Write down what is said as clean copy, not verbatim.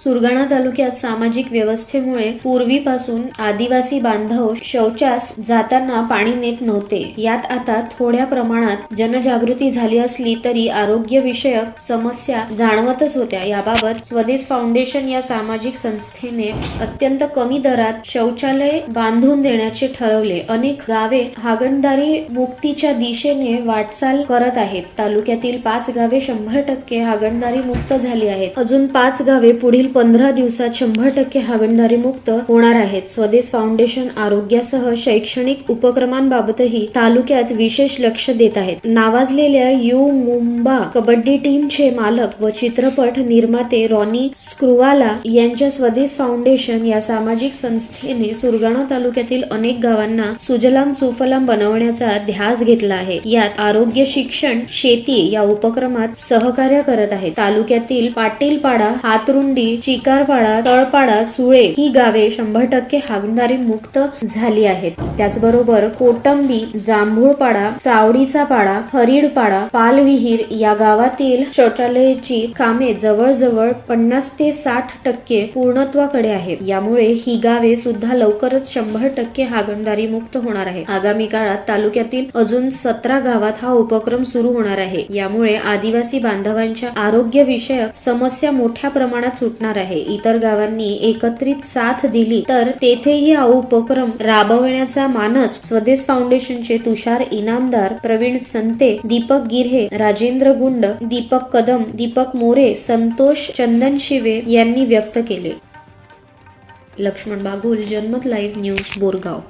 सुरगाणा तालुक्यात सामाजिक व्यवस्थेमुळे पूर्वीपासून आदिवासी बांधव शौचास जाताना पाणी नेत नव्हते. यात आता थोड्या प्रमाणात जनजागृती झाली असली तरी आरोग्यविषयक समस्या जाणवतच होत्या. याबाबत स्वदेश फाउंडेशन या सामाजिक संस्थेने अत्यंत कमी दरात शौचालय बांधून देण्याचे ठरवले. अनेक गावे हागणदारी मुक्तीच्या दिशेने वाटचाल करत आहेत. तालुक्यातील 5 गावे 100% हागणदारी मुक्त झाली आहेत. अजून 5 गावे पुढील 15 दिवसात 100% हागणदारी मुक्त होणार आहेत. स्वदेश फाउंडेशन आरोग्यासह शैक्षणिक उपक्रमांबाबतही तालुक्यात विशेष लक्ष देत आहेत. नावाजलेल्या यू मुंबा कबड्डी टीमचे मालक व चित्रपट निर्माते रॉनी स्क्रूवाला यांच्या स्वदेश फाउंडेशन या सामाजिक संस्थेने सुरगाणा तालुक्यातील अनेक गावांना सुजलाम सुफलाम बनवण्याचा ध्यास घेतला आहे. यात आरोग्य, शिक्षण, शेती या उपक्रमात सहकार्य करत आहेत. तालुक्यातील पाटीलपाडा, हातरुंडी, चिकारपाडा, तळपाडा, सुळे ही गावे 100% हागणदारी मुक्त झाली आहेत. त्याचबरोबर कोटंबी, जांभूळपाडा, चावडीचा पाडा, हरिडपाडा, पालविहीर या गावातील शौचालयाची कामे जवळजवळ 50 ते 60% पूर्णत्वाकडे आहे. यामुळे ही गावे सुद्धा लवकरच 100% हागणदारी मुक्त होणार आहे. आगामी काळात तालुक्यातील अजून 17 गावात हा उपक्रम सुरू होणार आहे. यामुळे आदिवासी बांधवांच्या आरोग्य विषयक समस्या मोठ्या प्रमाणात सुटणार आहे. इतर गावांनी एकत्रित साथ दिली तर तेथेही हा उपक्रम राबवण्याचा मानस स्वदेश फाउंडेशनचे तुषार इनामदार, प्रवीण संते, दीपक गिर्हे, राजेंद्र गुंड, दीपक कदम, दीपक मोरे, संतोष चंदनशिवे यांनी व्यक्त केले. लक्ष्मण बागुल, जनमत लाईव्ह न्यूज, बोरगाव.